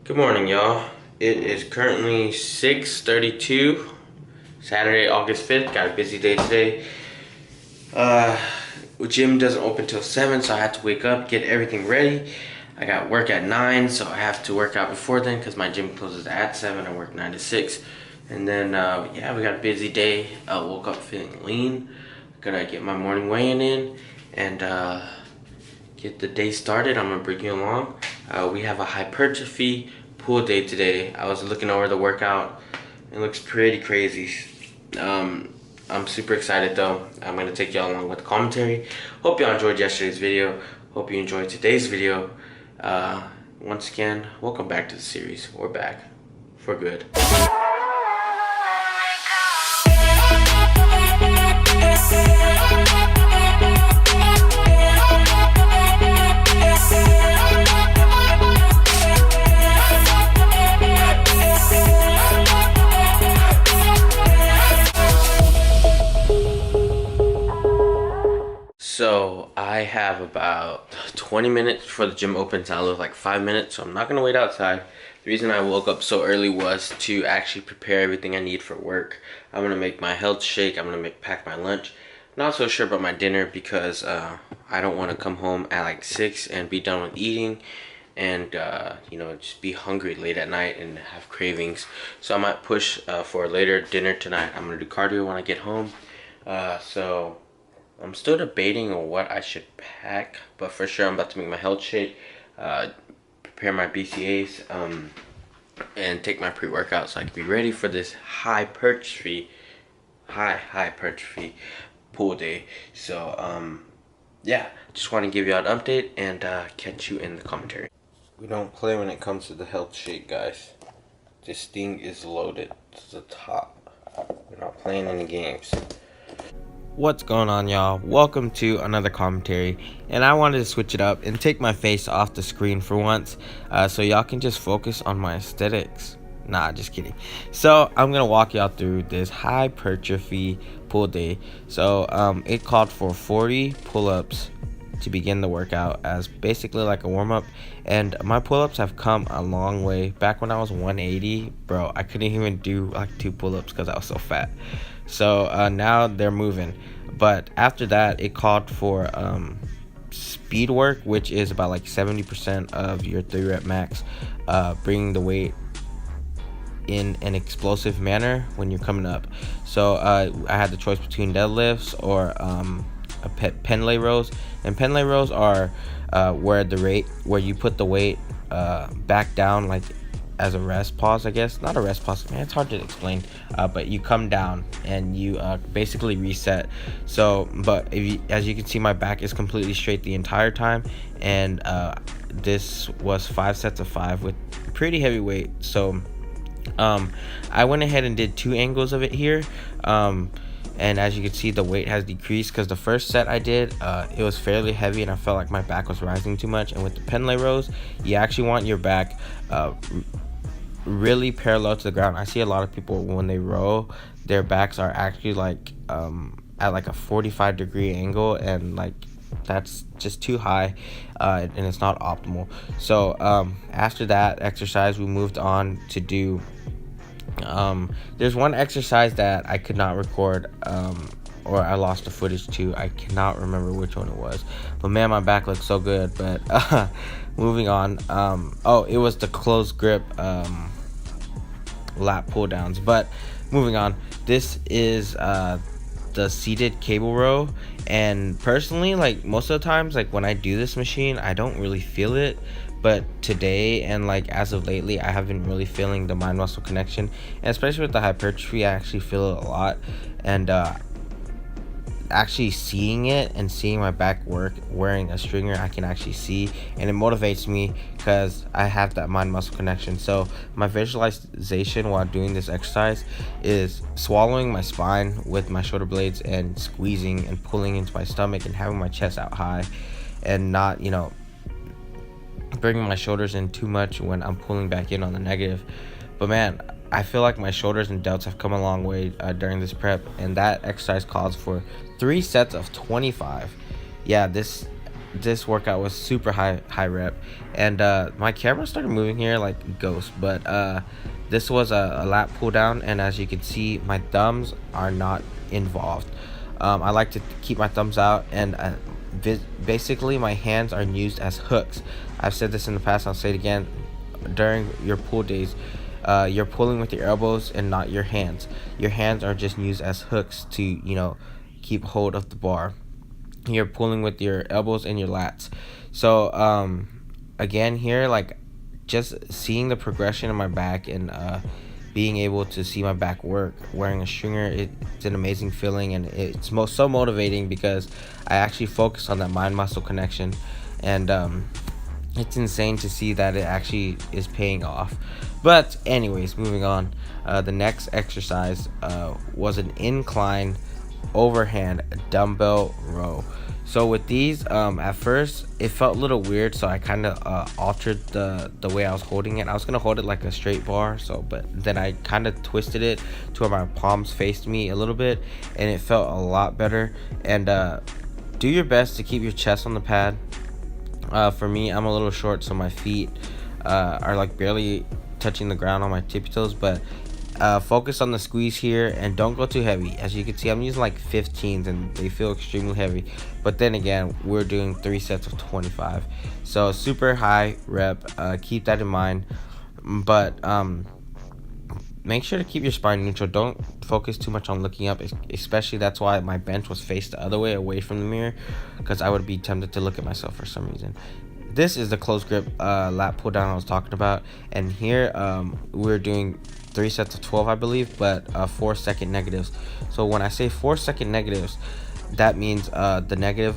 Good morning, y'all. It is currently 6:32, Saturday, August 5th. Got a busy day today. Gym doesn't open till 7, so I have to wake up, get everything ready. I got work at 9, so I have to work out before then because my gym closes at 7. I work 9 to 6. And then, yeah, we got a busy day. I woke up feeling lean. Gonna get my morning weigh-in in and get the day started. I'm gonna bring you along. We have a hypertrophy pool day today. I was looking over the workout. It looks pretty crazy. I'm super excited though. I'm gonna take y'all along with the commentary. Hope y'all enjoyed yesterday's video. Hope you enjoyed today's video. Once again, welcome back to the series. We're back for good. So I have about 20 minutes before the gym opens. I live like 5 minutes, so I'm not gonna wait outside. The reason I woke up so early was to actually prepare everything I need for work. I'm gonna make my health shake. I'm gonna pack my lunch. Not so sure about my dinner because I don't want to come home at like 6 and be done with eating and just be hungry late at night and have cravings. So I might push for a later dinner tonight. I'm gonna do cardio when I get home. So I'm still debating on what I should pack, but for sure I'm about to make my health shake, prepare my BCAAs, and take my pre-workout so I can be ready for this hypertrophy pool day. So yeah, just want to give you an update and catch you in the commentary. We don't play when it comes to the health shake, guys. This thing is loaded to the top. We're not playing any games. What's going on, y'all? Welcome to another commentary, and I wanted to switch it up and take my face off the screen for once, so y'all can just focus on my aesthetics. Nah, just kidding. So I'm gonna walk y'all through this hypertrophy pull day. So it called for 40 pull-ups to begin the workout as basically like a warm-up, and my pull-ups have come a long way. Back when I was 180, bro, I couldn't even do like 2 pull-ups because I was so fat. So now they're moving, but after that it called for speed work, which is about like 70% of your 3-rep max, bringing the weight in an explosive manner when you're coming up. So I had the choice between deadlifts or pen lay rows, and pen lay rows are where you put the weight back down, like as a rest pause, I guess. Not a rest pause, man, it's hard to explain, but you come down and you basically reset. So but as you can see, my back is completely straight the entire time, and this was 5 sets of 5 with pretty heavy weight. So I went ahead and did 2 angles of it here, and as you can see, the weight has decreased because the first set I did, it was fairly heavy and I felt like my back was rising too much. And with the pen lay rows, you actually want your back really parallel to the ground. I see a lot of people when they row, their backs are actually like at like a 45-degree angle, and like that's just too high, and it's not optimal. So after that exercise, we moved on to do there's one exercise that I could not record, or I lost the footage to. I cannot remember which one it was, but man, my back looks so good. But moving on, it was the closed grip lat pull downs. But moving on, this is the seated cable row, and personally, like most of the times, like when I do this machine, I don't really feel it. But today, and like as of lately, I have been really feeling the mind muscle connection, and especially with the hypertrophy, I actually feel it a lot. And actually seeing it and seeing my back work wearing a stringer, I can actually see, and it motivates me because I have that mind muscle connection. So my visualization while doing this exercise is swallowing my spine with my shoulder blades and squeezing and pulling into my stomach and having my chest out high, and not bringing my shoulders in too much when I'm pulling back in on the negative. But man, I feel like my shoulders and delts have come a long way during this prep, and that exercise calls for 3 sets of 25. Yeah, this this workout was super high rep, and my camera started moving here like a ghost, but this was a lat pull down, and as you can see, my thumbs are not involved. I like to keep my thumbs out, and basically my hands are used as hooks. I've said this in the past, I'll say it again. During your pull days, you're pulling with your elbows and not your hands. Your hands are just used as hooks to, keep hold of the bar. You're pulling with your elbows and your lats. So again here, like, just seeing the progression in my back, and being able to see my back work wearing a stringer, it's an amazing feeling, and it's so motivating because I actually focus on that mind muscle connection, and it's insane to see that it actually is paying off. But anyways, moving on, the next exercise was an incline overhand dumbbell row. So with these, at first it felt a little weird, so I kind of altered the way I was holding it. I was gonna hold it like a straight bar, but then I kind of twisted it to where my palms faced me a little bit, and it felt a lot better. And do your best to keep your chest on the pad. For me, I'm a little short, so my feet are like barely touching the ground on my tippy toes, but focus on the squeeze here and don't go too heavy. As you can see, I'm using like 15s and they feel extremely heavy, but then again, we're doing 3 sets of 25, so super high rep. Keep that in mind, but make sure to keep your spine neutral. Don't focus too much on looking up, especially that's why my bench was faced the other way, away from the mirror, because I would be tempted to look at myself for some reason. This is the close grip lat pull down I was talking about, and here we're doing 3 sets of 12, I believe, but 4-second negatives. So when I say 4-second negatives, that means the negative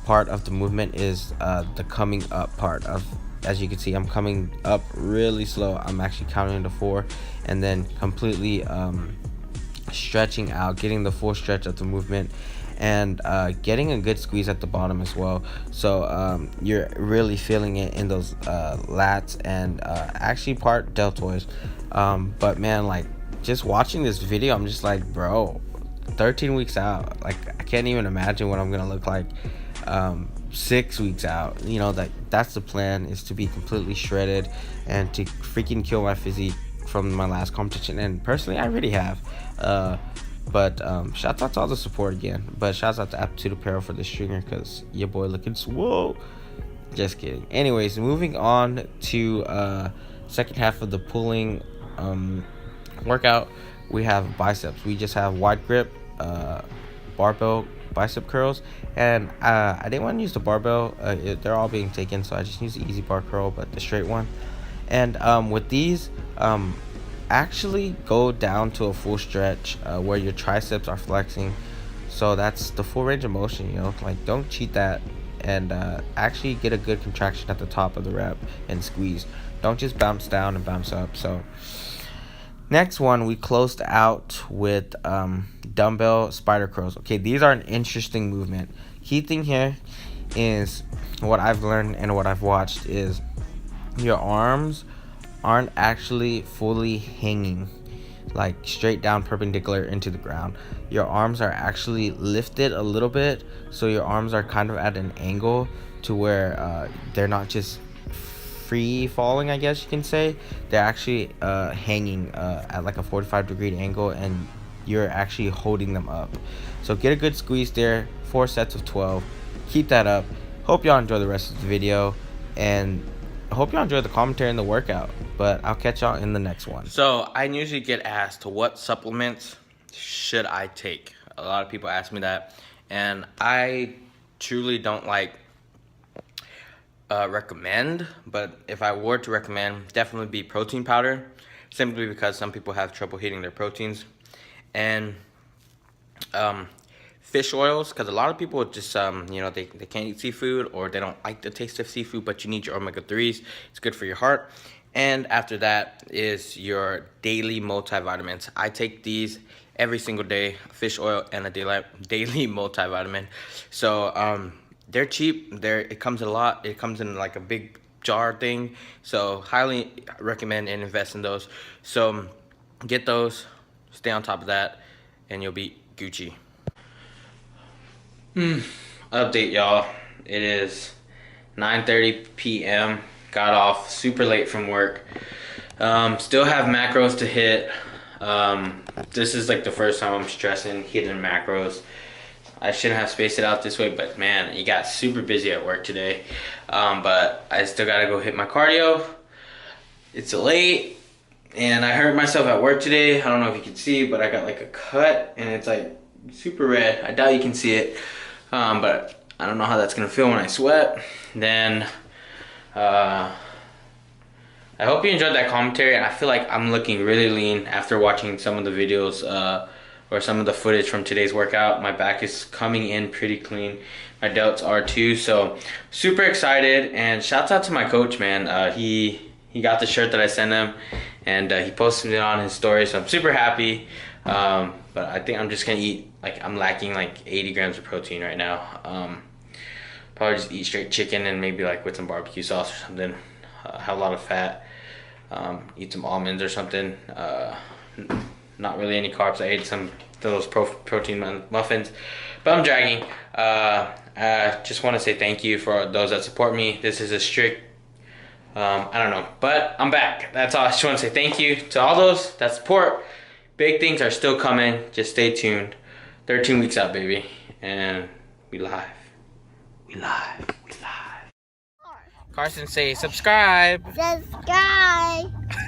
part of the movement is the coming up part of. As you can see, I'm coming up really slow. I'm actually counting to 4, and then completely stretching out, getting the full stretch of the movement, and getting a good squeeze at the bottom as well. So you're really feeling it in those lats and actually part deltoids. But man, like, just watching this video, I'm just like, bro, 13 weeks out, like, I can't even imagine what I'm gonna look like 6 weeks out. That's the plan, is to be completely shredded and to freaking kill my physique from my last competition, and personally I already have. But shouts out to all the support again, but shouts out to Aptitude Apparel for the stringer, because your boy looking swole. Just kidding. Anyways, moving on to second half of the pulling workout, we have biceps. We just have wide grip barbell bicep curls, and I didn't want to use the barbell. They're all being taken, so I just use the easy bar curl, but the straight one. And with these, actually go down to a full stretch where your triceps are flexing, so that's the full range of motion. Like, don't cheat that, and actually get a good contraction at the top of the rep and squeeze. Don't just bounce down and bounce up. So next one, we closed out with dumbbell spider curls. Okay, these are an interesting movement. Key thing here is, what I've learned and what I've watched, is your arms aren't actually fully hanging like straight down perpendicular into the ground. Your arms are actually lifted a little bit, so your arms are kind of at an angle to where they're not just free falling, I guess you can say. They're actually hanging at like a 45-degree angle, and you're actually holding them up. So get a good squeeze there. 4 sets of 12. Keep that up. Hope y'all enjoy the rest of the video, and I hope y'all enjoy the commentary and the workout, but I'll catch y'all in the next one. So I usually get asked, what supplements should I take? A lot of people ask me that, and I truly don't recommend, but if I were to recommend, definitely be protein powder, simply because some people have trouble hitting their proteins, and fish oils, because a lot of people just they can't eat seafood, or they don't like the taste of seafood, but you need your omega-3s. It's good for your heart. And after that is your daily multivitamins. I take these every single day, fish oil and a daily multivitamin. So they're cheap. It comes in a lot. It comes in like a big jar thing, so highly recommend and invest in those. So get those, stay on top of that, and you'll be Gucci. Update, y'all. It is 9:30 p.m. Got off super late from work. Still have macros to hit. This is like the first time I'm stressing hitting macros. I shouldn't have spaced it out this way, but man, it got super busy at work today. But I still gotta go hit my cardio. It's late, and I hurt myself at work today. I don't know if you can see, but I got like a cut, and it's like super red. I doubt you can see it, but I don't know how that's gonna feel when I sweat. Then, I hope you enjoyed that commentary. I feel like I'm looking really lean after watching some of the videos or some of the footage from today's workout. My back is coming in pretty clean. My delts are too. So super excited, and shouts out to my coach, man. He got the shirt that I sent him, and he posted it on his story. So I'm super happy. But I think I'm just gonna eat, like, I'm lacking like 80 grams of protein right now. Probably just eat straight chicken and maybe like with some barbecue sauce or something. Have a lot of fat. Eat some almonds or something. Not really any carbs. I ate some of those protein muffins, but I'm dragging. I just want to say thank you for those that support me. This is a strict, I don't know, but I'm back. That's all. I just want to say thank you to all those that support. Big things are still coming. Just stay tuned. 13 weeks out, baby, and we live. We live. We live. Carson, say subscribe. Subscribe.